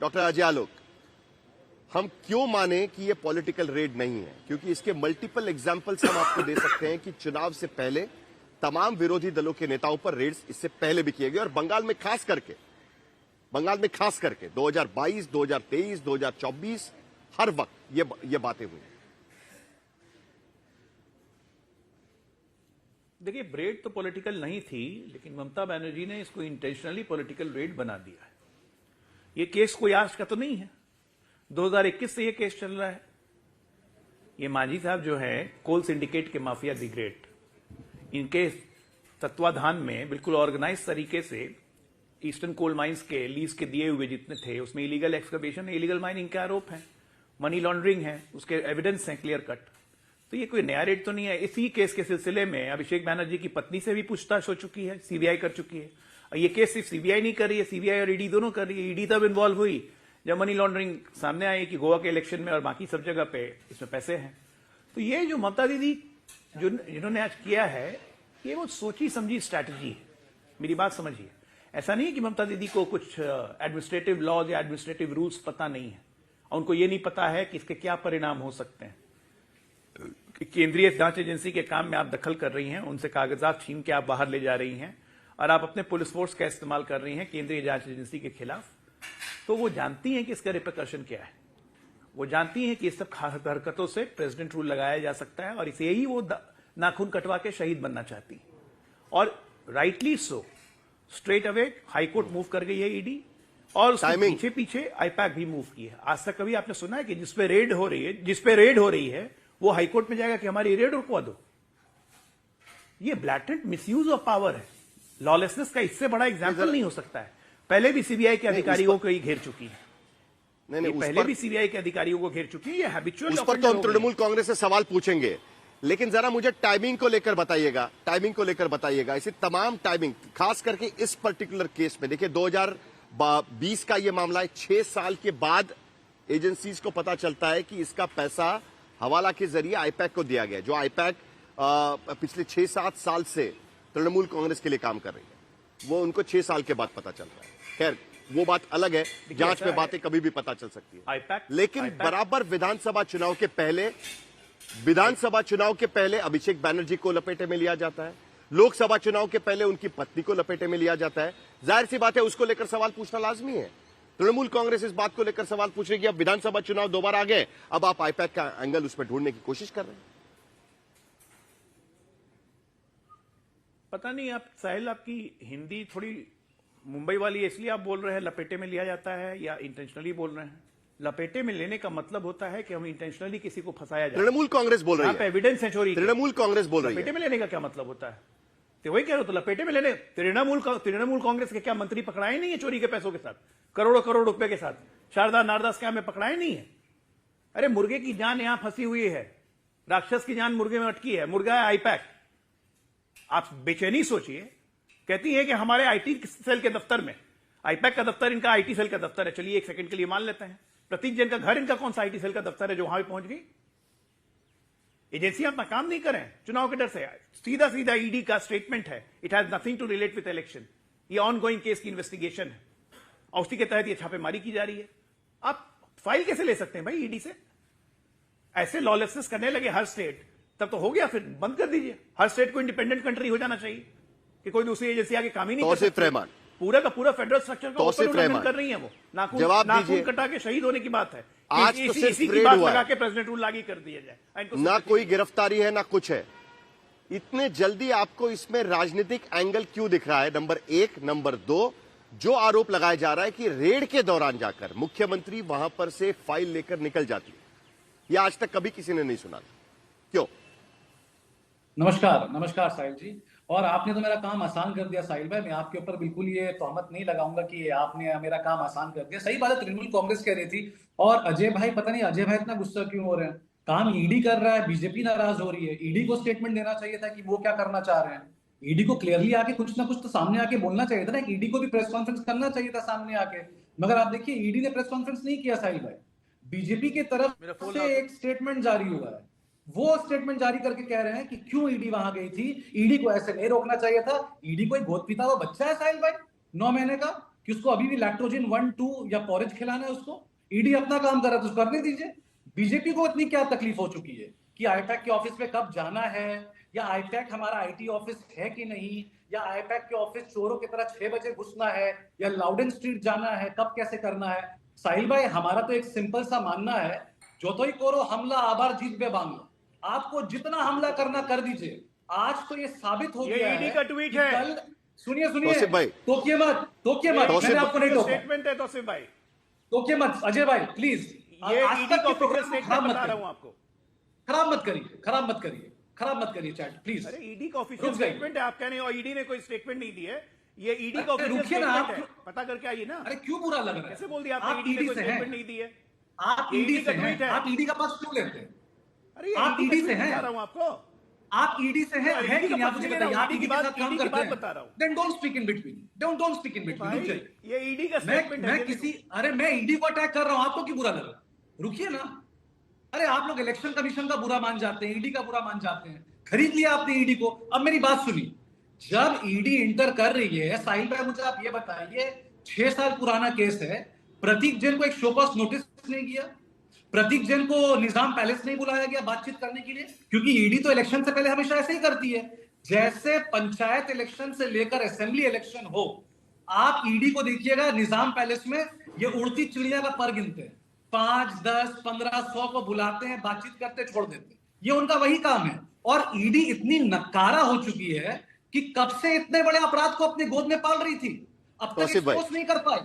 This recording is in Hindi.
डॉक्टर अजय आलोक, हम क्यों माने कि ये पॉलिटिकल रेड नहीं है? क्योंकि इसके मल्टीपल एग्जाम्पल्स हम आपको दे सकते हैं कि चुनाव से पहले तमाम विरोधी दलों के नेताओं पर रेड्स इससे पहले भी किए गए, और बंगाल में खास करके 2022, 2023, 2024 हर वक्त ये बातें हुई। देखिए, रेड तो पॉलिटिकल नहीं थी, लेकिन ममता बनर्जी ने इसको इंटेंशनली पॉलिटिकल रेड बना दिया है। ये केस कोई आज का तो नहीं है, 2021 से ये केस चल रहा है। ये मांझी साहब जो है कोल सिंडिकेट के माफिया दी ग्रेट, इनके तत्वाधान में बिल्कुल ऑर्गेनाइज तरीके से ईस्टर्न कोल माइंस के लीज के दिए हुए जितने थे उसमें इलीगल एक्सकवेशन, इलीगल माइनिंग के आरोप हैं, मनी लॉन्ड्रिंग है, उसके एविडेंस हैं क्लियर कट। तो ये कोई नया रेड तो नहीं है। इसी केस के सिलसिले में अभिषेक बैनर्जी की पत्नी से भी पूछताछ हो चुकी है, सीबीआई कर चुकी है। और ये केस सिर्फ सीबीआई नहीं कर रही है, सीबीआई और ईडी दोनों कर रही है। ईडी तब इन्वॉल्व हुई जब मनी लॉन्ड्रिंग सामने आई कि गोवा के इलेक्शन में और बाकी सब जगह पे इसमें पैसे हैं। तो ये जो ममता दीदी जिन्होंने आज किया है, ये वो सोची समझी स्ट्रैटेजी है। मेरी बात समझिए, ऐसा नहीं है कि ममता दीदी को कुछ एडमिनिस्ट्रेटिव लॉज या एडमिनिस्ट्रेटिव रूल्स पता नहीं है और उनको ये नहीं पता है कि इसके क्या परिणाम हो सकते हैं। केंद्रीय जांच एजेंसी के काम में आप दखल कर रही हैं, उनसे कागजात छीन के आप बाहर ले जा रही हैं और आप अपने पुलिस फोर्स का इस्तेमाल कर रही हैं केंद्रीय जांच एजेंसी के खिलाफ। तो वो जानती हैं कि इसका रिपरकशन क्या है, वो जानती हैं कि इस सब हरकतों से प्रेसिडेंट रूल लगाया जा सकता है और इसे ही वो नाखून कटवा के शहीद बनना चाहती है। और rightly so, straight away high court move कर गई है ईडी, और उसके पीछे पीछे आईपैक भी मूव की है। आज तक कभी आपने सुना है कि जिसपे रेड हो रही है वो हाईकोर्ट में जाएगा कि हमारी रेड रुकवा दो? ये ब्लैटेंट मिसयूज ऑफ पावर है, लॉलेसनेस का इससे बड़ा एग्जाम्पल नहीं हो सकता है। पहले भी सीबीआई के अधिकारियों को ही घेर चुकी है, पहले भी सीबीआई के अधिकारियों को घेर चुकी है। ये हैबिचुअल, उस पर तो हम तृणमूल कांग्रेस से सवाल पूछेंगे, लेकिन जरा मुझे टाइमिंग को लेकर बताइएगा। इसी तमाम टाइमिंग, खास करके इस पर्टिकुलर केस में देखिए 2020 का ये मामला है। 6 साल के बाद एजेंसीज को पता चलता है कि इसका पैसा हवाला के जरिए आईपैक को दिया गया, जो आईपैक पिछले 6-7 साल से तृणमूल कांग्रेस के लिए काम कर रही है। वो उनको 6 साल के बाद पता चल रहा है। खैर, वो बात अलग है, जांच में बातें कभी भी पता चल सकती है। लेकिन बराबर विधानसभा चुनाव के पहले अभिषेक बैनर्जी को लपेटे में लिया जाता है, लोकसभा चुनाव के पहले उनकी पत्नी को लपेटे में लिया जाता है। जाहिर सी बात है, उसको लेकर सवाल पूछना लाजमी है। तृणमूल कांग्रेस इस बात को लेकर सवाल पूछ रही है कि अब विधानसभा चुनाव दोबारा आ गए, अब आप आईपैक का एंगल उसमें ढूंढने की कोशिश कर रहे हैं। पता नहीं, आप साहिल, आपकी हिंदी थोड़ी मुंबई वाली है, इसलिए आप बोल रहे हैं लपेटे में लिया जाता है, या इंटेंशनली बोल रहे हैं? लपेटे में लेने का मतलब होता है कि हम इंटेंशनली किसी को फंसाया जाए। तृणमूल कांग्रेस बोल रही है, एविडेंस है चोरी। तृणमूल कांग्रेस बोल रही है। लपेटे में लेने का क्या मतलब होता है? तो वही कह रहे हो, तो लपेटे में लेने तृणमूल कांग्रेस के क्या मंत्री पकड़ाए नहीं है चोरी के पैसों के साथ, करोड़ों रुपए के साथ? शारदा नारदा स्कैम में पकड़ाए नहीं है? अरे मुर्गे की जान यहां फंसी हुई है, राक्षस की जान मुर्गे में अटकी है, मुर्गा है आईपैक। आप बेचैनी सोचिए, कहती है कि हमारे आईटी सेल के दफ्तर में, आईपैक का दफ्तर इनका आईटी सेल का दफ्तर है। चलिए एक सेकंड के लिए मान लेते हैं, प्रतीक जैन का घर इनका कौन सा आईटी सेल का दफ्तर है जो वहां भी पहुंच गई? एजेंसियां अपना काम नहीं करें चुनाव के डर से। सीधा ईडी का स्टेटमेंट है, it has nothing to relate with election, ये ऑन गोइंग केस की इन्वेस्टिगेशन है और उसी के तहत ये छापेमारी की जा रही है। आप फाइल कैसे ले सकते हैं भाई ईडी से? ऐसे लॉलेसनेस करने लगे हर स्टेट, तब तो हो गया, फिर बंद कर दीजिए। हर स्टेट को इंडिपेंडेंट कंट्री हो जाना चाहिए कि कोई दूसरी एजेंसी आगे काम ही नहीं कर सकती। पूरा का पूरा फेडरल स्ट्रक्चर का उल्लंघन कर रही है वो। नाखून कटा के शहीद होने की बात है। आज तो इसी की बात लगा के प्रेसिडेंट रूल लागू कर दिया जाए। ना कोई गिरफ्तारी है ना कुछ है। इतने जल्दी आपको इसमें राजनीतिक एंगल क्यों दिख रहा है? नंबर 1। नंबर 2, जो आरोप लगाया जा रहा है कि रेड के दौरान जाकर मुख्यमंत्री वहां पर से फाइल लेकर निकल जाती है, यह आज तक कभी किसी ने नहीं सुना। क्यों? नमस्कार साहिल जी। और आपने तो मेरा काम आसान कर दिया साहिल भाई। मैं आपके ऊपर बिल्कुल ये तोहमत नहीं लगाऊंगा कि आपने मेरा काम आसान कर दिया। सही बात है, तृणमूल कांग्रेस कह रही थी। और अजय भाई, पता नहीं अजय भाई इतना गुस्सा क्यों हो रहे हैं? काम ईडी कर रहा है, बीजेपी नाराज हो रही है। ईडी को स्टेटमेंट देना चाहिए था कि वो क्या करना चाह रहे हैं। ईडी को क्लियरली आके कुछ ना कुछ तो सामने आके बोलना चाहिए था ना। ईडी को भी प्रेस कॉन्फ्रेंस करना चाहिए था सामने आके, मगर आप देखिए ईडी ने प्रेस कॉन्फ्रेंस नहीं किया साहिल भाई। बीजेपी की तरफ से एक स्टेटमेंट जारी हुआ है, वो स्टेटमेंट जारी करके कह रहे हैं कि क्यों ईडी वहां गई थी, ईडी को ऐसे नहीं रोकना चाहिए था। ईडी कोई गोद पीता हुआ बच्चा है साहिल भाई, 9 महीने का? कि उसको अभी भी लैक्टोजिन 1-2 या पॉरेज खिलाना है उसको? ईडी अपना काम कर रहा है तो उसको करने दीजिए। बीजेपी को इतनी क्या तकलीफ हो चुकी है कि आईपैक के ऑफिस में कब जाना है, या आईपैक हमारा आईटी ऑफिस है कि नहीं, या आईपैक के ऑफिस चोरों की तरह 6 बजे घुसना है, या लाउडेन स्ट्रीट जाना है, कब कैसे करना है? साहिल भाई, हमारा तो एक सिंपल सा मानना है, जो तो ही करो हमला आभार जीत बे बांग्ला। आपको जितना हमला करना कर दीजिए। आज तो ये साबित हो ये गया ईडी है का ट्वीट कि है। कल सुनिए तौसीफ भाई, टोकिए मत, तौसीफ मैंने आपको नहीं टोका। स्टेटमेंट है तौसीफ भाई, टोकिए मत अजय भाई प्लीज। ये आज ईडी तक का के प्रोग्राम ऑफिशियल को स्टेटमेंट खराब मत बता रहा करिए, हूं आपको। खराब मत करिए चैट प्लीज। अरे ईडी का ऑफिशियल रुक जाइए। स्टेटमेंट है, आप कह रहे हो ईडी ने कोई स्टेटमेंट नहीं दी है। ये ईडी का अरे ऑफिशियल रुकिए ना, स्टेटमेंट आप है, पता करके आइए ना। अरे क्यों बुरा लग रहा है? कैसे बोल दिया आप आपने ईडी ने ईडी कोई से स्टेटमेंट हैं, नहीं दी है? आप ये ईडी ईडी का से ट्वीट हैं, है। आप ईडी का पक्ष क्यों लेते हैं? अरे आप ईडी ईडी का से ट्वीट हैं। बता रहा हूं आपको। आप ईडी से हैं, अरे है ईडी कि का नहीं? आप पक्ष मुझे ले रहा बताइए, हूं, आप ईडी ईडी की के बात साथ काम ईडी की करते बात हैं? बता रहा हूं। Then don't speak in between, don't speak in between, रुक भाई जाइए। ये ईडी का स्टेटमेंट है। मैं किसी, अरे मैं ईडी को अटैक कर रहा हूं, आपको क्यों बुरा लग रहा है? रुकिए ना। अरे आप लोग इलेक्शन कमीशन का बुरा मान जाते हैं, ईडी का बुरा मान जाते हैं। खरीद लिया आपने ईडी को। अब मेरी बात सुनिए, जब ईडी इंटर कर रही है, साहिल भाई मुझे आप ये बताइए, 6 साल पुराना केस है, प्रतीक जैन को एक शो कॉज नोटिस नहीं किया, प्रतीक जैन को निजाम पैलेस नहीं बुलाया गया बातचीत करने के लिए, क्योंकि ईडी तो इलेक्शन से पहले हमेशा ऐसे ही करती है। जैसे पंचायत इलेक्शन से लेकर असेंबली इलेक्शन हो, आप ईडी को देखिएगा निजाम पैलेस में ये उड़ती चिड़िया का पर गिनते हैं, 5, 10, 15, 100 को बुलाते हैं, बातचीत करते छोड़ देते हैं। ये उनका वही काम है। और ईडी इतनी नकारा हो चुकी है कि कब से इतने बड़े अपराध को अपने गोद में पाल रही थी, अब तक तौसीफ भाई, एक्सपोज नहीं कर पाई।